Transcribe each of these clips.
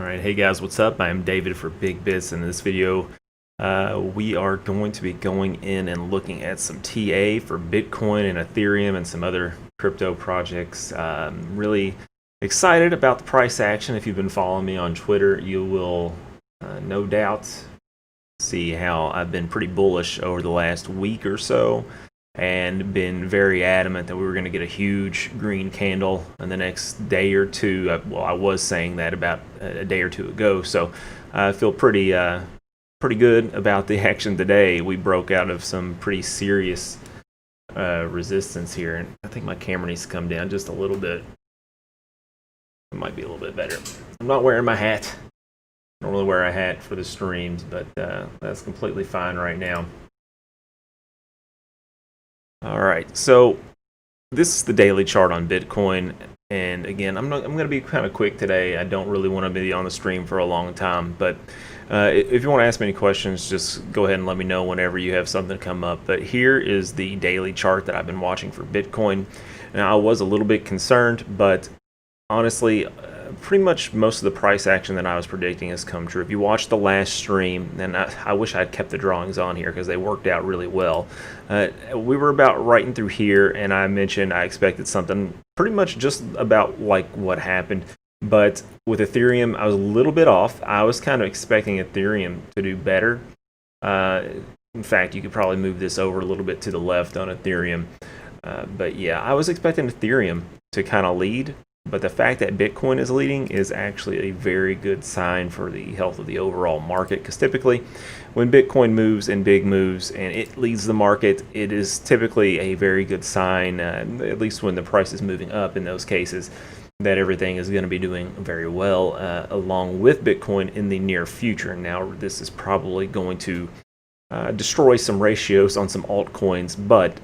Alright, hey guys, what's up? I'm David for BigBits. In this video, we are going to be going in and looking at some TA for Bitcoin and Ethereum and some other crypto projects. Really excited about the price action. If you've been following me on Twitter, you will no doubt see how I've been pretty bullish over the last week or so, and been very adamant that we were going to get a huge green candle in the next day or two. Well, I was saying that about a day or two ago, so I feel pretty good about the action today. We broke out of some pretty serious resistance here, and I think my camera needs to come down just a little bit. It might be a little bit better. I'm not wearing my hat. I don't really wear a hat for the streams, but that's completely fine right now. All right, so this is the daily chart on Bitcoin, and again, I'm going to be kind of quick today. I don't really want to be on the stream for a long time, but if you want to ask me any questions, just go ahead and let me know whenever you have something come up. But here is the daily chart that I've been watching for Bitcoin. Now, I was a little bit concerned, but honestly, pretty much most of the price action that I was predicting has come true. If you watched the last stream, then I wish I'd kept the drawings on here because they worked out really well. We were about right in through here, and I mentioned I expected something pretty much just about like what happened. But with Ethereum, I was a little bit off. I was kind of expecting Ethereum to do better. In fact, you could probably move this over a little bit to the left on Ethereum. But yeah, I was expecting Ethereum to kind of lead. But the fact that Bitcoin is leading is actually a very good sign for the health of the overall market, because typically when Bitcoin moves in big moves and it leads the market, it is typically a very good sign, at least when the price is moving up in those cases, that everything is going to be doing very well along with Bitcoin in the near future. Now, this is probably going to destroy some ratios on some altcoins, but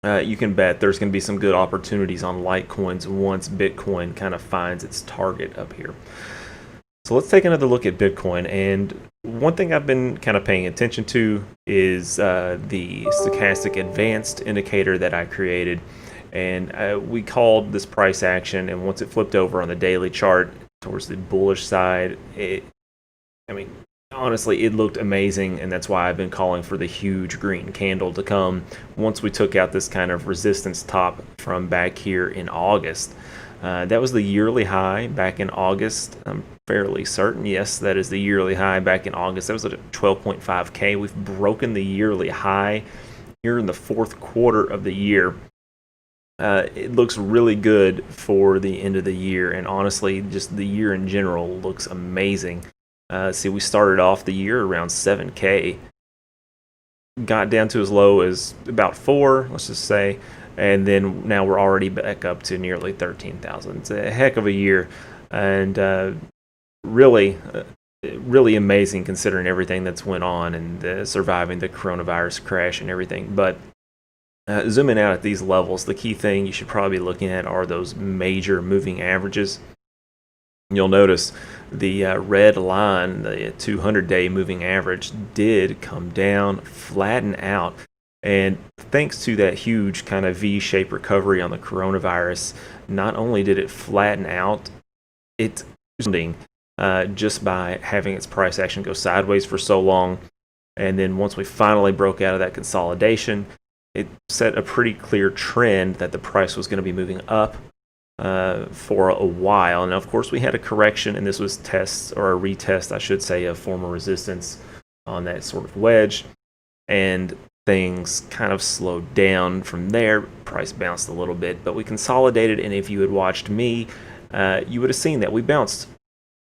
you can bet there's going to be some good opportunities on Litecoins once Bitcoin kind of finds its target up here. So let's take another look at Bitcoin. And one thing I've been kind of paying attention to is the stochastic advanced indicator that I created. And we called this price action, and once it flipped over on the daily chart towards the bullish side, honestly, it looked amazing, and that's why I've been calling for the huge green candle to come once we took out this kind of resistance top from back here in August. That was the yearly high back in August. I'm fairly certain. Yes, that is the yearly high back in August. That was at 12.5K. We've broken the yearly high here in the fourth quarter of the year. It looks really good for the end of the year, and honestly, just the year in general looks amazing. See, we started off the year around 7K, got down to as low as about 4, let's just say, and then now we're already back up to nearly 13,000. It's a heck of a year, and really amazing considering everything that's went on and surviving the coronavirus crash and everything. But zooming out at these levels, the key thing you should probably be looking at are those major moving averages. You'll notice the red line, the 200-day moving average, did come down, flatten out. And thanks to that huge kind of V-shaped recovery on the coronavirus, not only did it flatten out, it's just by having its price action go sideways for so long. And then once we finally broke out of that consolidation, it set a pretty clear trend that the price was going to be moving up for a while. And of course, we had a correction, and this was tests, or a retest, I should say, of former resistance on that sort of wedge. And things kind of slowed down from there. Price bounced a little bit, but we consolidated. And if you had watched me, you would have seen that we bounced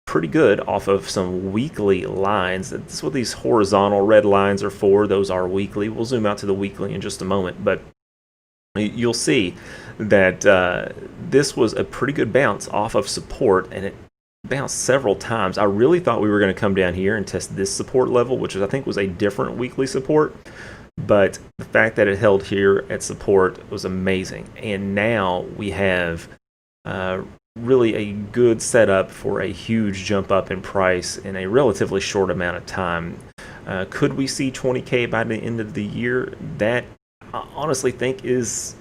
pretty good off of some weekly lines. That's what these horizontal red lines are for. Those are weekly. We'll zoom out to the weekly in just a moment, but you'll see that this was a pretty good bounce off of support, and it bounced several times. I really thought we were going to come down here and test this support level, which I think was a different weekly support, but the fact that it held here at support was amazing. And now we have really a good setup for a huge jump up in price in a relatively short amount of time. Could we see 20K by the end of the year? That I honestly think is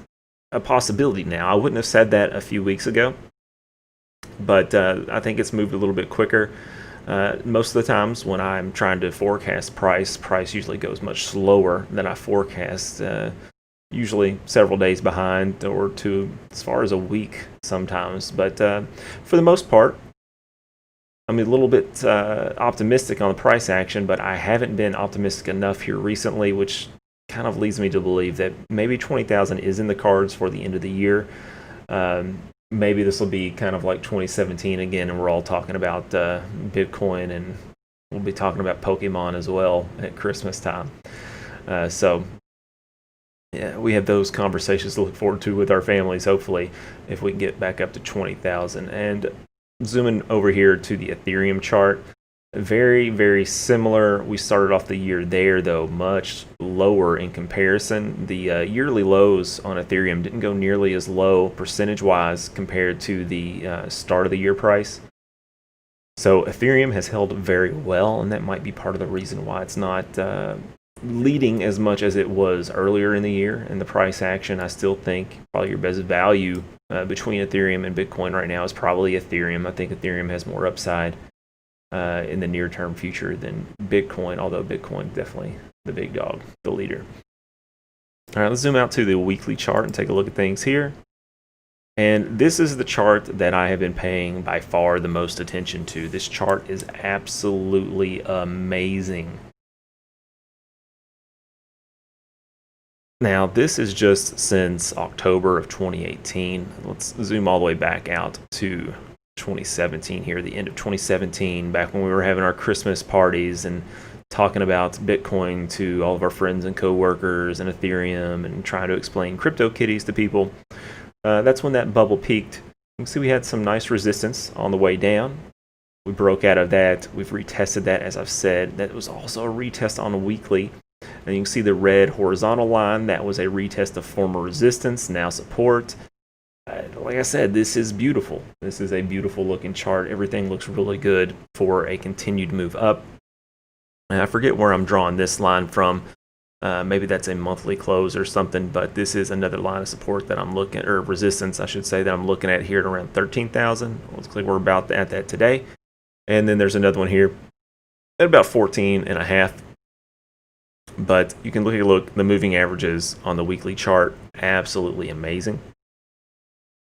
a possibility now. I wouldn't have said that a few weeks ago, but I think it's moved a little bit quicker. Most of the times when I'm trying to forecast price usually goes much slower than I forecast, usually several days behind or to as far as a week sometimes. But for the most part, I'm a little bit optimistic on the price action, but I haven't been optimistic enough here recently, which kind of leads me to believe that maybe 20,000 is in the cards for the end of the year. Maybe this will be kind of like 2017 again, and we're all talking about Bitcoin, and we'll be talking about Pokemon as well at Christmas time. So yeah, we have those conversations to look forward to with our families, hopefully, if we can get back up to 20,000. And zooming over here to the Ethereum chart, very, very similar. We started off the year there, though, much lower in comparison. The yearly lows on Ethereum didn't go nearly as low percentage-wise compared to the start of the year price. So Ethereum has held very well, and that might be part of the reason why it's not leading as much as it was earlier in the year. In the price action, I still think probably your best value between Ethereum and Bitcoin right now is probably Ethereum. I think Ethereum has more upside in the near-term future than Bitcoin, although Bitcoin definitely the big dog, the leader. All right, let's zoom out to the weekly chart and take a look at things here. And this is the chart that I have been paying by far the most attention to. This chart is absolutely amazing. Now, this is just since October of 2018. Let's zoom all the way back out to 2017 here, the end of 2017, back when we were having our Christmas parties and talking about Bitcoin to all of our friends and coworkers and Ethereum and trying to explain CryptoKitties to people. That's when that bubble peaked. You can see we had some nice resistance on the way down. We broke out of that. We've retested that, as I've said. That was also a retest on a weekly. And you can see the red horizontal line. That was a retest of former resistance, now support. Like I said, this is beautiful. This is a beautiful looking chart. Everything looks really good for a continued move up. And I forget where I'm drawing this line from. Maybe that's a monthly close or something, but this is another line of support that I'm looking, or resistance, I should say, that I'm looking at here at around 13,000. Looks like we're about at that today. And then there's another one here at about 14.5. But you can look the moving averages on the weekly chart, absolutely amazing.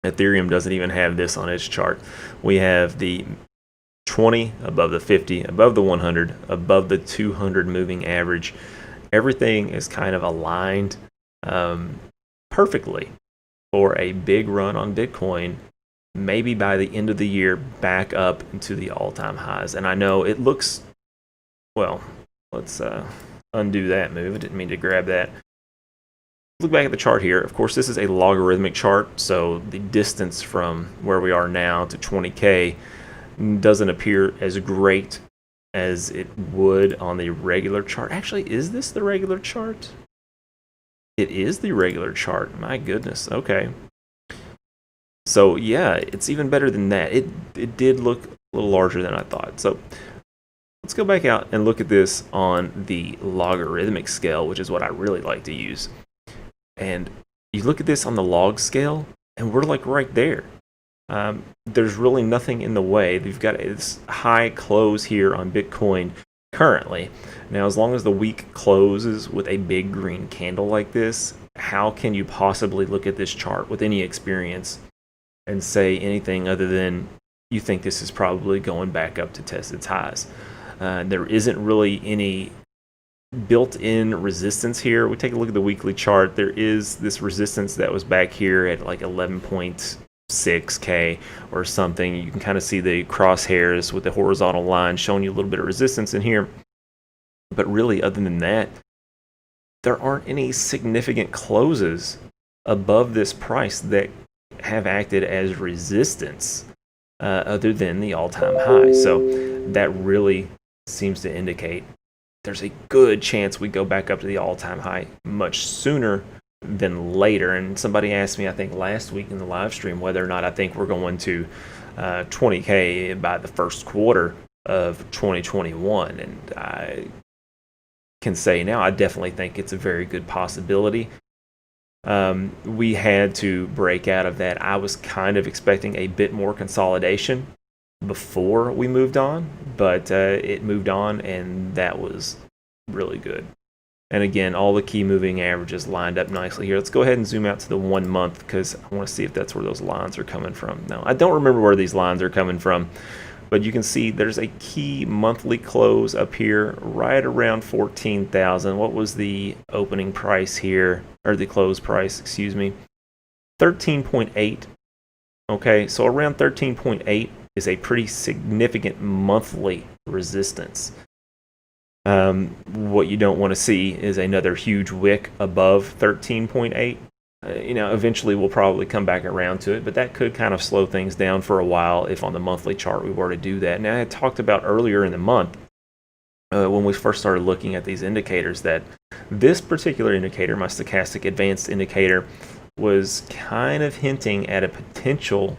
Ethereum doesn't even have this on its chart. We have the 20 above the 50, above the 100, above the 200 moving average. Everything is kind of aligned perfectly for a big run on Bitcoin, maybe by the end of the year back up into the all-time highs. And I know it looks, well, let's undo that move. I didn't mean to grab that. Look back at the chart here. Of course, this is a logarithmic chart, so the distance from where we are now to 20K doesn't appear as great as it would on the regular chart. Actually, is this the regular chart? It is the regular chart. My goodness. Okay. So yeah, it's even better than that. It did look a little larger than I thought. So let's go back out and look at this on the logarithmic scale, which is what I really like to use. And you look at this on the log scale, and we're like right there. There's really nothing in the way. We've got this high close here on Bitcoin currently. Now, as long as the week closes with a big green candle like this, how can you possibly look at this chart with any experience and say anything other than you think this is probably going back up to test its highs? There isn't really any built-in resistance here. We take a look at the weekly chart. There is this resistance that was back here at like 11.6K or something. You can kind of see the crosshairs with the horizontal line showing you a little bit of resistance in here. But really, other than that, there aren't any significant closes above this price that have acted as resistance other than the all-time high. So that really seems to indicate there's a good chance we go back up to the all-time high much sooner than later. And somebody asked me, I think last week in the live stream, whether or not I think we're going to 20K by the first quarter of 2021. And I can say now I definitely think it's a very good possibility. We had to break out of that. I was kind of expecting a bit more consolidation before we moved on, but it moved on, and that was really good. And again, all the key moving averages lined up nicely here. Let's go ahead and zoom out to the 1 month because I want to see if that's where those lines are coming from. Now, I don't remember where these lines are coming from, but you can see there's a key monthly close up here right around 14,000. What was the opening price here, or the close price, excuse me? 13.8. Okay, so around 13.8 is a pretty significant monthly resistance. What you don't want to see is another huge wick above 13.8. Eventually we'll probably come back around to it, but that could kind of slow things down for a while if on the monthly chart we were to do that. Now, I had talked about earlier in the month when we first started looking at these indicators that this particular indicator, my stochastic advanced indicator, was kind of hinting at a potential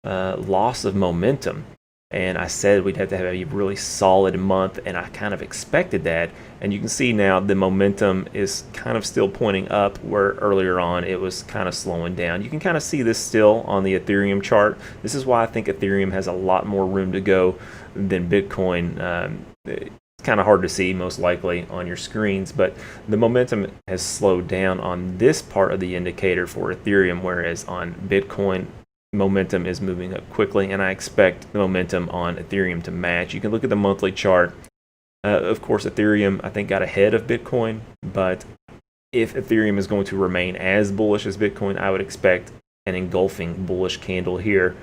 loss of momentum. And I said we'd have to have a really solid month, and I kind of expected that. And you can see now the momentum is kind of still pointing up, where earlier on it was kind of slowing down. You can kind of see this still on the Ethereum chart. This is why I think Ethereum has a lot more room to go than Bitcoin. It's kind of hard to see most likely on your screens, but the momentum has slowed down on this part of the indicator for Ethereum, whereas on Bitcoin, momentum is moving up quickly, and I expect the momentum on Ethereum to match. You can look at the monthly chart. Of course, Ethereum, I think, got ahead of Bitcoin, but if Ethereum is going to remain as bullish as Bitcoin, I would expect an engulfing bullish candle here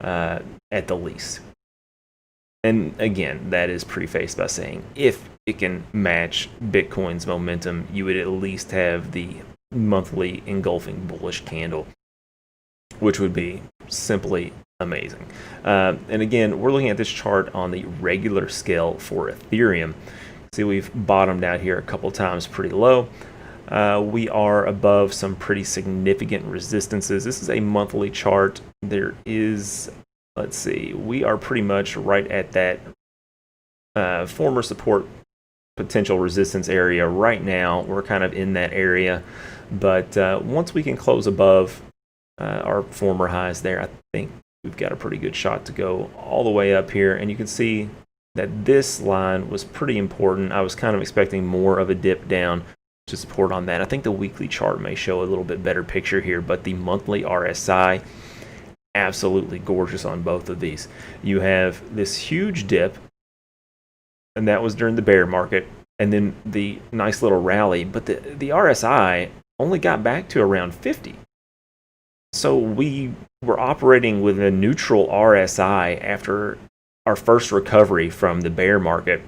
at the least. And again, that is prefaced by saying if it can match Bitcoin's momentum, you would at least have the monthly engulfing bullish candle, which would be simply amazing. And again, we're looking at this chart on the regular scale for Ethereum. See, we've bottomed out here a couple times pretty low. We are above some pretty significant resistances. This is a monthly chart. There is, let's see, we are pretty much right at that former support potential resistance area right now. We're kind of in that area. But once we can close above our former highs there, I think we've got a pretty good shot to go all the way up here. And you can see that this line was pretty important. I was kind of expecting more of a dip down to support on that. I think the weekly chart may show a little bit better picture here, but the monthly RSI, absolutely gorgeous on both of these. You have this huge dip, and that was during the bear market, and then the nice little rally, but the RSI only got back to around 50. So we were operating with a neutral RSI after our first recovery from the bear market,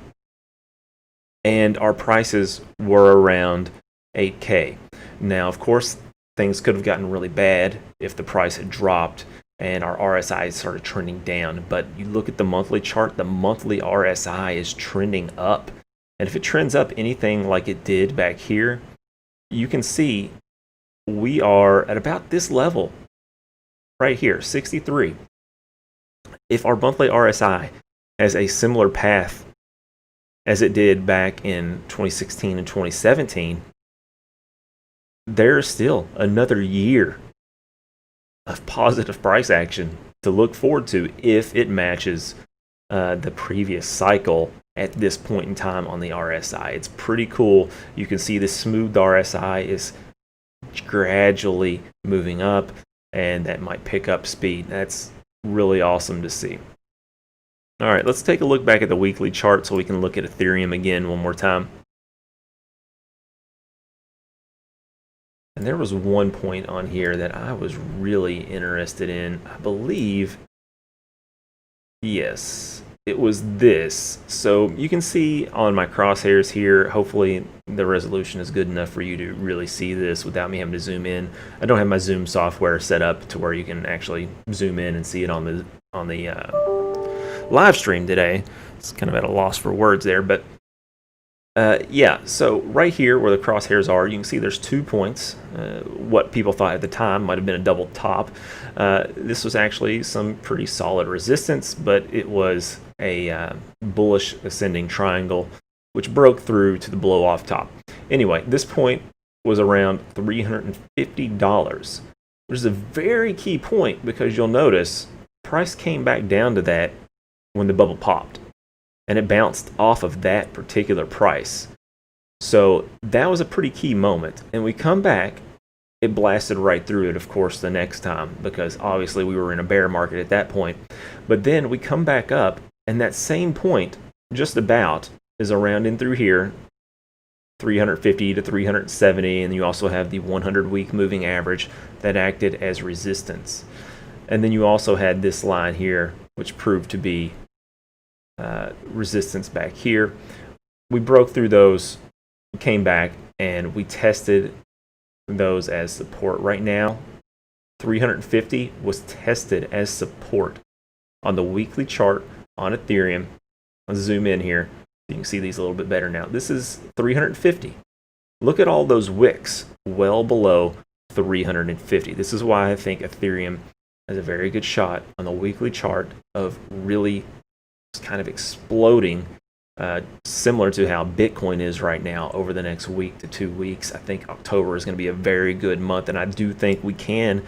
and our prices were around 8K. Now, of course, things could have gotten really bad if the price had dropped and our RSI started trending down. But you look at the monthly chart, the monthly RSI is trending up. And if it trends up anything like it did back here, you can see we are at about this level right here, 63. If our monthly RSI has a similar path as it did back in 2016 and 2017, there's still another year of positive price action to look forward to if it matches the previous cycle at this point in time on the RSI. It's pretty cool. You can see the smooth RSI is gradually moving up, and that might pick up speed. That's really awesome to see. All right, let's take a look back at the weekly chart so we can look at Ethereum again one more time. And there was one point on here that I was really interested in. I believe, yes, it was this. So you can see on my crosshairs here, hopefully the resolution is good enough for you to really see this without me having to zoom in. I don't have my Zoom software set up to where you can actually zoom in and see it on the live stream today. It's kind of at a loss for words there, but yeah, so right here where the crosshairs are, you can see there's 2 points. What people thought at the time might have been a double top. This was actually some pretty solid resistance, but it was a bullish ascending triangle, which broke through to the blow off top. Anyway, this point was around $350, which is a very key point because you'll notice price came back down to that when the bubble popped, and it bounced off of that particular price. So that was a pretty key moment. And we come back, it blasted right through it, of course, the next time, because obviously we were in a bear market at that point. But then we come back up, and that same point, just about, is around in through here, 350 to 370, and you also have the 100-week moving average that acted as resistance. And then you also had this line here, which proved to be resistance back here. We broke through those, came back, and we tested those as support. Right now, 350 was tested as support on the weekly chart on Ethereum. I'll zoom in here. You can see these a little bit better now. This is 350. Look at all those wicks well below 350. This is why I think Ethereum has a very good shot on the weekly chart of really kind of exploding, similar to how Bitcoin is right now over the next week to 2 weeks. I think October is going to be a very good month, and I do think we can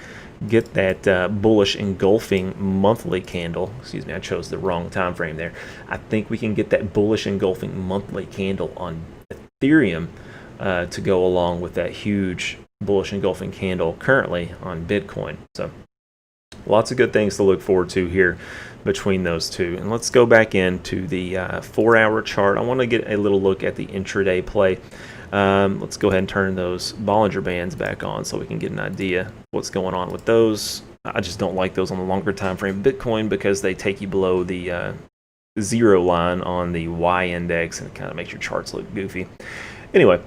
get that bullish engulfing monthly candle. Excuse me, I chose the wrong time frame there. I think we can get that bullish engulfing monthly candle on Ethereum to go along with that huge bullish engulfing candle currently on Bitcoin. So lots of good things to look forward to here between those two. And let's go back into the 4-hour chart. I want to get a little look at the intraday play. Let's go ahead and turn those Bollinger Bands back on so we can get an idea of what's going on with those. I just don't like those on the longer time frame Bitcoin because they take you below the zero line on the Y index, and it kind of makes your charts look goofy. Anyway,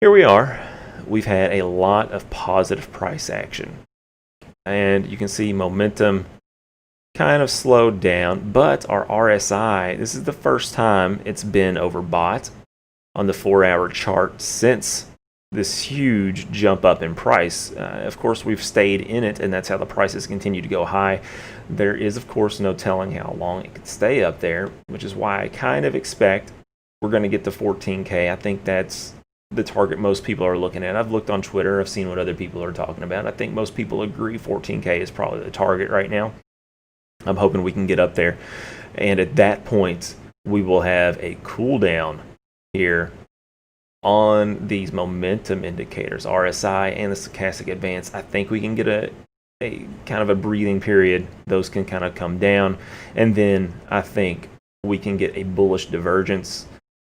here we are. We've had a lot of positive price action, and you can see momentum kind of slowed down, but our RSI, this is the first time it's been overbought on the 4-hour chart since this huge jump up in price. Of course, we've stayed in it, and that's how the prices continue to go high. There is, of course, no telling how long it could stay up there, which is why I kind of expect we're going to get to 14K. I think that's the target most people are looking at. I've looked on Twitter. I've seen what other people are talking about. I think most people agree 14K is probably the target right now. I'm hoping we can get up there. And at that point, we will have a cool down here on these momentum indicators, RSI and the stochastic advance. I think we can get a kind of a breathing period. Those can kind of come down. And then I think we can get a bullish divergence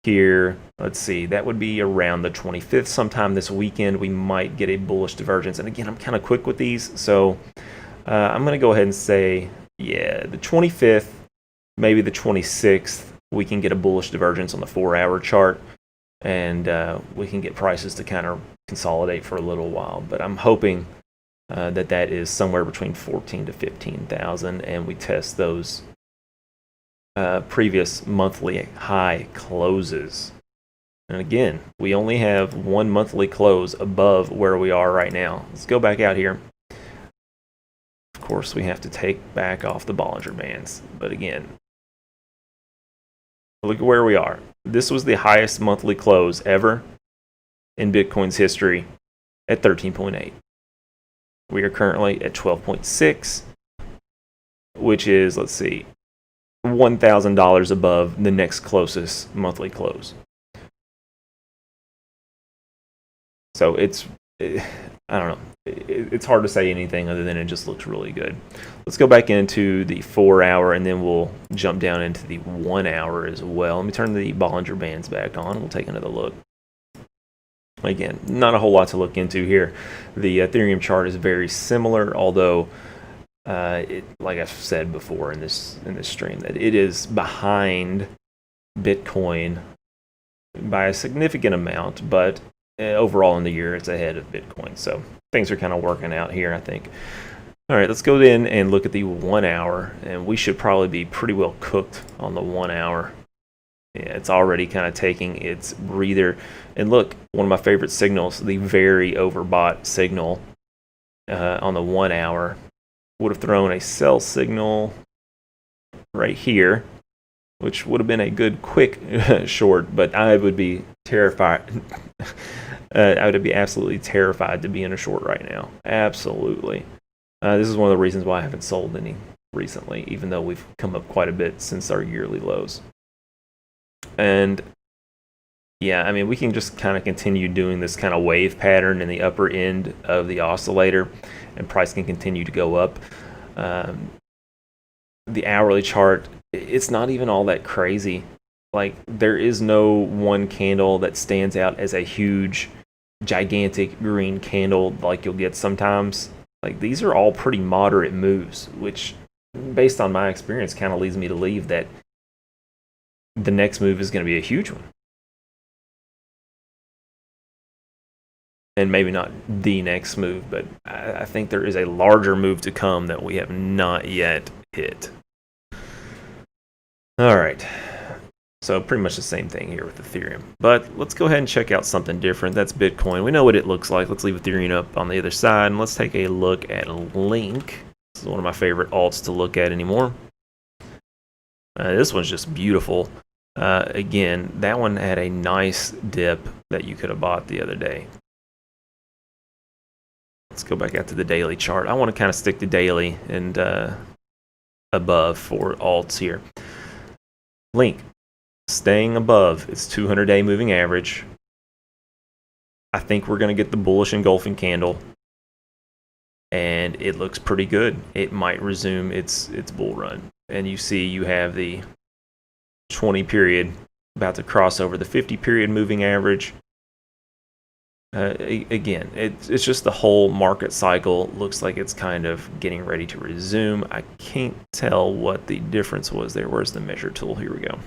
here. Let's see, that would be around the 25th. Sometime this weekend, we might get a bullish divergence. And again, I'm kind of quick with these. So I'm going to go ahead and say, yeah, the 25th, maybe the 26th, we can get a bullish divergence on the 4-hour chart, and we can get prices to kind of consolidate for a little while. But I'm hoping that is somewhere between 14 to 15,000, and we test those previous monthly high closes. And again, we only have one monthly close above where we are right now. Let's go back out here. Of course, we have to take back off the Bollinger Bands. But again, look at where we are. This was the highest monthly close ever in Bitcoin's history at 13.8. We are currently at 12.6, which is, let's see, $1,000 above the next closest monthly close. So it's, I don't know, it's hard to say anything other than it just looks really good. Let's go back into the 4-hour, and then we'll jump down into the 1-hour as well. Let me turn the Bollinger Bands back on. We'll take another look. Again, not a whole lot to look into here. The Ethereum chart is very similar, although like I've said before in this stream, that it is behind Bitcoin by a significant amount, but overall in the year it's ahead of Bitcoin. So things are kind of working out here, I think. All right, let's go in and look at the 1-hour, and we should probably be pretty well cooked on the 1-hour. Yeah, it's already kind of taking its breather. And look, one of my favorite signals, the very overbought signal on the 1-hour, would have thrown a sell signal right here, which would have been a good quick short, but I would be terrified. I would be absolutely terrified to be in a short right now. Absolutely. This is one of the reasons why I haven't sold any recently, even though we've come up quite a bit since our yearly lows. And yeah, I mean, we can just kind of continue doing this kind of wave pattern in the upper end of the oscillator, and price can continue to go up. The hourly chart, it's not even all that crazy. Like, there is no one candle that stands out as a huge, gigantic green candle like you'll get sometimes. Like, these are all pretty moderate moves, which, based on my experience, kind of leads me to believe that the next move is going to be a huge one. And maybe not the next move, but I think there is a larger move to come that we have not yet hit. All right. So pretty much the same thing here with Ethereum. But let's go ahead and check out something different. That's Bitcoin. We know what it looks like. Let's leave Ethereum up on the other side, and let's take a look at Link. This is one of my favorite alts to look at anymore. This one's just beautiful. Again, that one had a nice dip that you could have bought the other day. Let's go back out to the daily chart. I want to kind of stick to daily and above for alts here. Link, staying above its 200-day moving average. I think we're going to get the bullish engulfing candle, and it looks pretty good. It might resume its bull run. And you see you have the 20 period about to cross over the 50 period moving average. Again, it's just the whole market cycle looks like it's kind of getting ready to resume. I can't tell what the difference was there. Where's the measure tool? Here we go.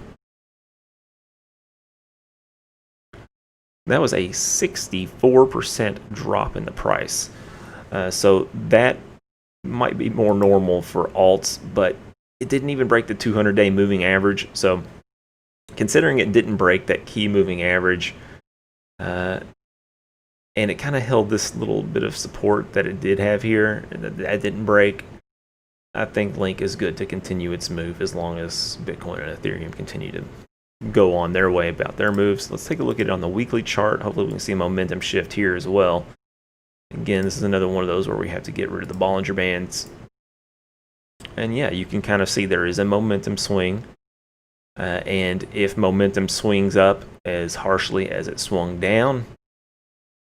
That was a 64% drop in the price. So that might be more normal for alts, but it didn't even break the 200-day moving average. So considering it didn't break that key moving average, and it kind of held this little bit of support that it did have here, and that didn't break, I think Link is good to continue its move as long as Bitcoin and Ethereum continue to go on their way about their moves. Let's take a look at it on the weekly chart. Hopefully we can see a momentum shift here as well. Again, this is another one of those where we have to get rid of the Bollinger Bands. And yeah, you can kind of see there is a momentum swing. And if momentum swings up as harshly as it swung down,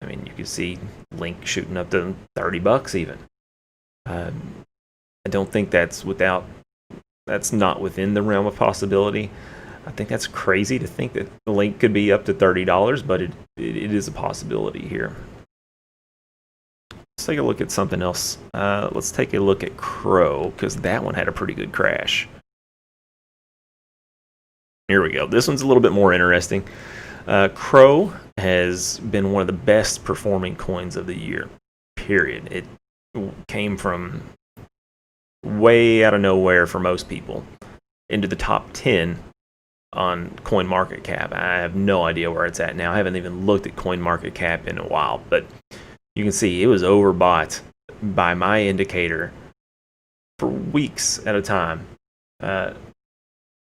I mean, you can see Link shooting up to $30 even. I don't think that's not within the realm of possibility. I think that's crazy to think that the Link could be up to $30, but it is a possibility here. Let's take a look at something else. Let's take a look at Crow, because that one had a pretty good crash. Here we go. This one's a little bit more interesting. Crow has been one of the best performing coins of the year, period. It came from way out of nowhere for most people into the top 10 on CoinMarketCap. I have no idea where it's at now. I haven't even looked at CoinMarketCap in a while, but you can see it was overbought by my indicator for weeks at a time.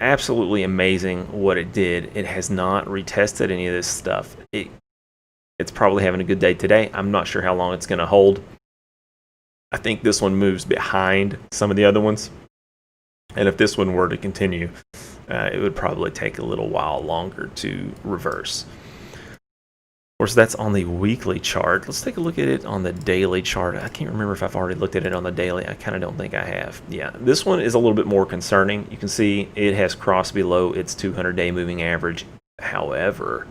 Absolutely amazing what it did. It has not retested any of this stuff. It's probably having a good day today. I'm not sure how long it's going to hold. I think this one moves behind some of the other ones. And if this one were to continue, it would probably take a little while longer to reverse. Of course, that's on the weekly chart. Let's take a look at it on the daily chart. I can't remember if I've already looked at it on the daily. I kind of don't think I have. Yeah, this one is a little bit more concerning. You can see it has crossed below its 200-day moving average. However,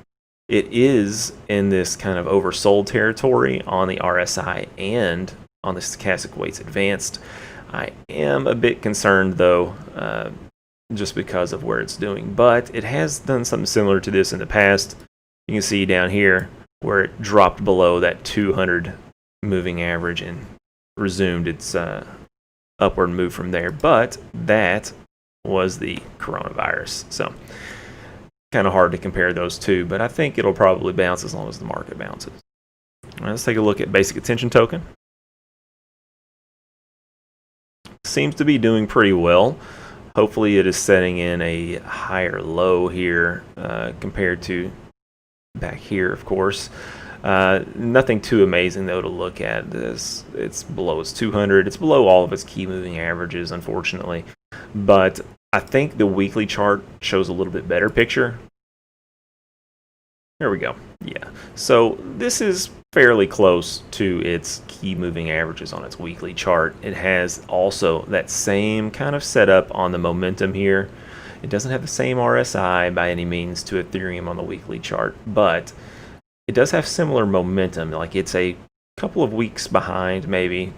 it is in this kind of oversold territory on the RSI and on the stochastic weights advanced. I am a bit concerned, though, just because of where it's doing. But it has done something similar to this in the past. You can see down here where it dropped below that 200 moving average and resumed its upward move from there. But that was the coronavirus. So kind of hard to compare those two, but I think it'll probably bounce as long as the market bounces. All right, let's take a look at basic attention token. Seems to be doing pretty well. Hopefully it is setting in a higher low here compared to back here, of course. Nothing too amazing though to look at. It's below its 200. It's below all of its key moving averages, unfortunately. But I think the weekly chart shows a little bit better picture. There we go. Yeah. So this is fairly close to its key moving averages on its weekly chart. It has also that same kind of setup on the momentum here. It doesn't have the same RSI by any means to Ethereum on the weekly chart, but it does have similar momentum. Like it's a couple of weeks behind, maybe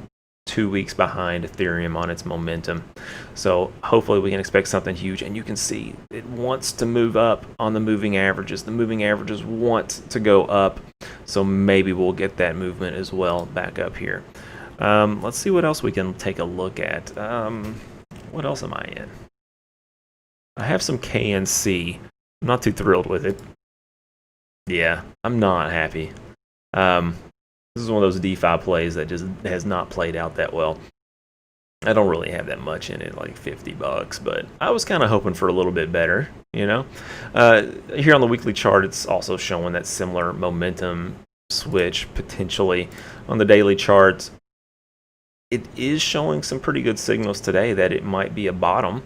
2 weeks behind Ethereum on its momentum. So hopefully we can expect something huge. And you can see it wants to move up on the moving averages. The moving averages want to go up. So maybe we'll get that movement as well back up here. Let's see what else we can take a look at. What else am I in? I have some KNC. I'm not too thrilled with it. Yeah, I'm not happy. This is one of those DeFi plays that just has not played out that well. I don't really have that much in it, like $50, but I was kind of hoping for a little bit better, you know? Here on the weekly chart, it's also showing that similar momentum switch potentially. On the daily chart, it is showing some pretty good signals today that it might be a bottom.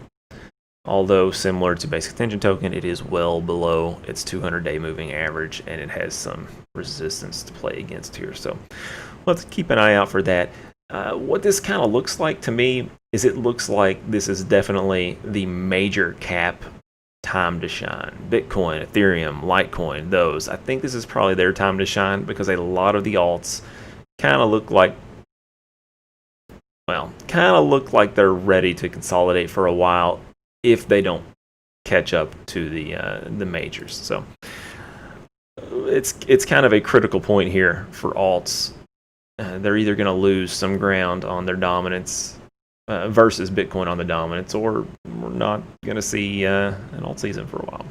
Although similar to Basic Attention Token, it is well below its 200-day moving average, and it has some resistance to play against here. So let's keep an eye out for that. What this kind of looks like to me is it looks like this is definitely the major cap time to shine. Bitcoin, Ethereum, Litecoin, those. I think this is probably their time to shine because a lot of the alts kind of look like, well, they're ready to consolidate for a while, if they don't catch up to the majors. So it's kind of a critical point here for alts. They're either going to lose some ground on their dominance versus Bitcoin on the dominance, or we're not going to see an alt season for a while.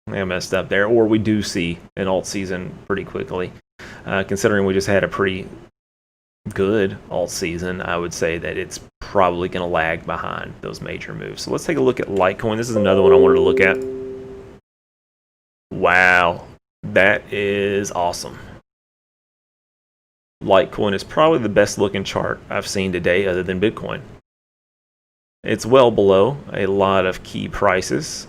I messed up there. Or we do see an alt season pretty quickly. Considering we just had a pretty good alt season, I would say that it's probably going to lag behind those major moves. So let's take a look at Litecoin. This is another one I wanted to look at. Wow, that is awesome. Litecoin is probably the best looking chart I've seen today other than Bitcoin. It's well below a lot of key prices,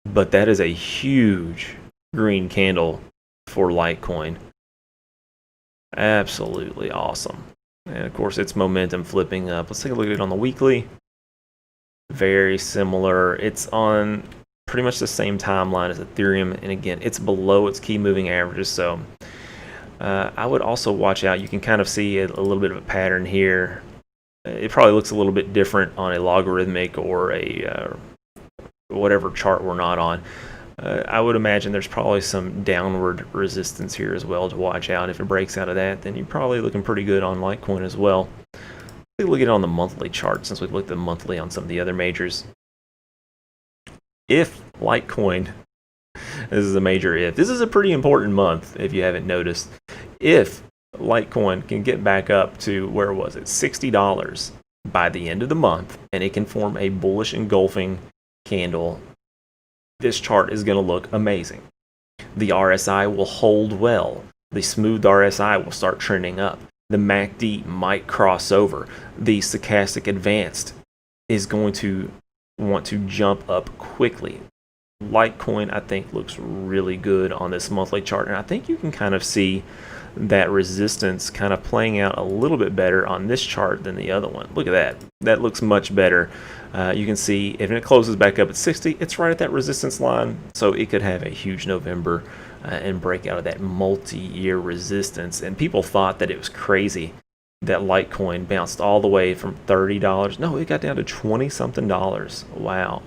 but that is a huge green candle for Litecoin. Absolutely awesome. And of course it's momentum flipping up. Let's take a look at it on the weekly. Very similar. It's on pretty much the same timeline as Ethereum, and again it's below its key moving averages. So I would also watch out. You can kind of see a little bit of a pattern here. It probably looks a little bit different on a logarithmic or a whatever chart we're not on. I would imagine there's probably some downward resistance here as well to watch out. If it breaks out of that, then you're probably looking pretty good on Litecoin as well. Let's look at it on the monthly chart, since we've looked at monthly on some of the other majors. If Litecoin, this is a major if, this is a pretty important month if you haven't noticed. If Litecoin can get back up to, where was it, $60 by the end of the month, and it can form a bullish engulfing candle, this chart is going to look amazing. The RSI will hold well. The smooth RSI will start trending up. The MACD might cross over. The stochastic advanced is going to want to jump up quickly. Litecoin, I think, looks really good on this monthly chart, and I think you can kind of see that resistance kind of playing out a little bit better on this chart than the other one. Look at that. That looks much better. You can see if it closes back up at 60, it's right at that resistance line, so it could have a huge November and break out of that multi-year resistance. And people thought that it was crazy that Litecoin bounced all the way from $30. No, it got down to 20-something dollars. Wow.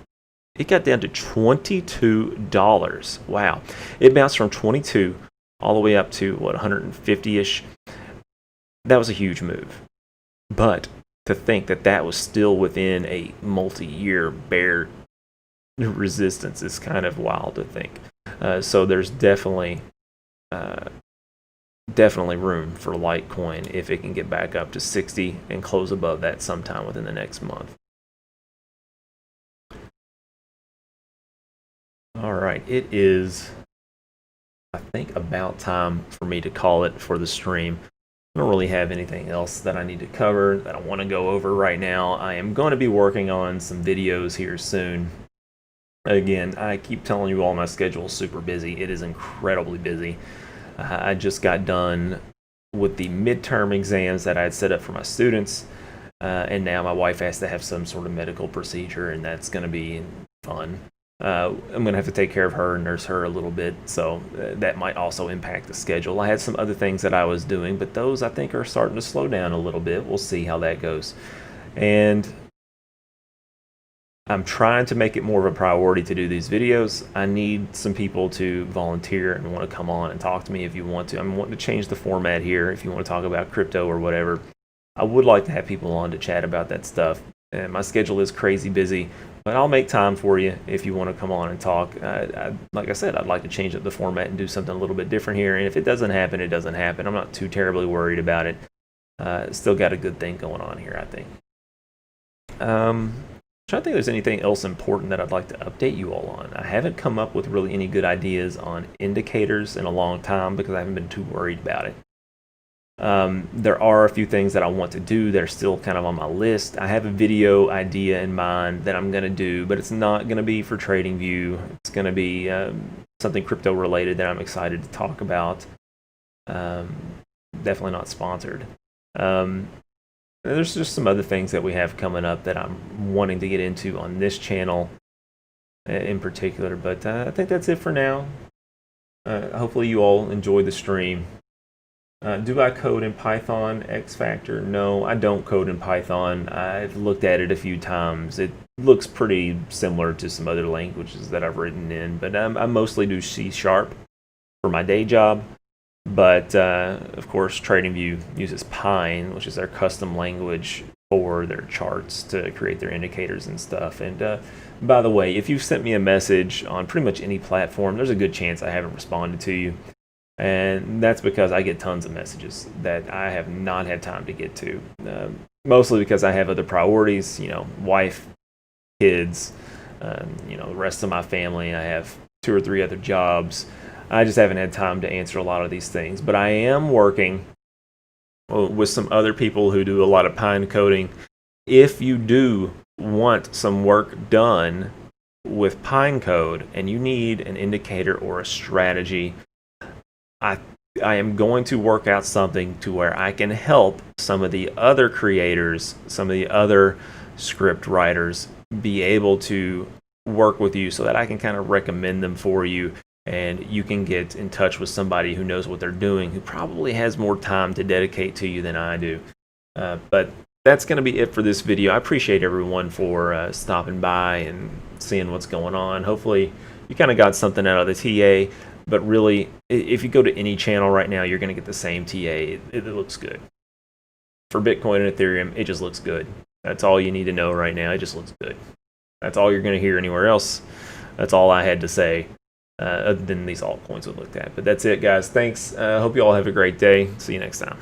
It got down to $22. Wow. It bounced from 22 all the way up to, what, 150-ish. That was a huge move. But to think that that was still within a multi-year bear resistance is kind of wild to think. So there's definitely definitely room for Litecoin if it can get back up to 60 and close above that sometime within the next month. All right, it is, I think, about time for me to call it for the stream. I don't really have anything else that I need to cover that I want to go over right now. I am going to be working on some videos here soon. Again, I keep telling you all my schedule is super busy. It is incredibly busy. I just got done with the midterm exams that I had set up for my students, and now my wife has to have some sort of medical procedure, and that's going to be fun. I'm going to have to take care of her and nurse her a little bit, so that might also impact the schedule. I had some other things that I was doing, but those I think are starting to slow down a little bit. We'll see how that goes. And I'm trying to make it more of a priority to do these videos. I need some people to volunteer and want to come on and talk to me if you want to. I'm wanting to change the format here if you want to talk about crypto or whatever. I would like to have people on to chat about that stuff. And my schedule is crazy busy, but I'll make time for you if you want to come on and talk. Like I said, I'd like to change up the format and do something a little bit different here. And if it doesn't happen, it doesn't happen. I'm not too terribly worried about it. Still got a good thing going on here, I think. I'm trying to think if there's anything else important that I'd like to update you all on. I haven't come up with really any good ideas on indicators in a long time because I haven't been too worried about it. There are a few things that I want to do that are still kind of on my list. I have a video idea in mind that I'm going to do, but it's not going to be for TradingView. It's going to be something crypto related that I'm excited to talk about. Definitely not sponsored. There's just some other things that we have coming up that I'm wanting to get into on this channel in particular, but I think that's it for now. Hopefully you all enjoy the stream. Do I code in Python X Factor? No, I don't code in Python. I've looked at it a few times. It looks pretty similar to some other languages that I've written in, but I mostly do C# for my day job. But of course, TradingView uses Pine, which is their custom language for their charts to create their indicators and stuff. And by the way, if you've sent me a message on pretty much any platform, there's a good chance I haven't responded to you. And that's because I get tons of messages that I have not had time to get to. Mostly because I have other priorities, wife, kids, the rest of my family. I have 2 or 3 other jobs. I just haven't had time to answer a lot of these things. But I am working with some other people who do a lot of Pine coding. If you do want some work done with Pine code and you need an indicator or a strategy, I am going to work out something to where I can help some of the other creators, some of the other script writers be able to work with you so that I can kind of recommend them for you. And you can get in touch with somebody who knows what they're doing, who probably has more time to dedicate to you than I do. But that's going to be it for this video. I appreciate everyone for stopping by and seeing what's going on. Hopefully you kind of got something out of the TA. But really, if you go to any channel right now, you're going to get the same TA. It looks good. For Bitcoin and Ethereum, it just looks good. That's all you need to know right now. It just looks good. That's all you're going to hear anywhere else. That's all I had to say. Other than these altcoins we looked at. But that's it, guys. Thanks. Hope you all have a great day. See you next time.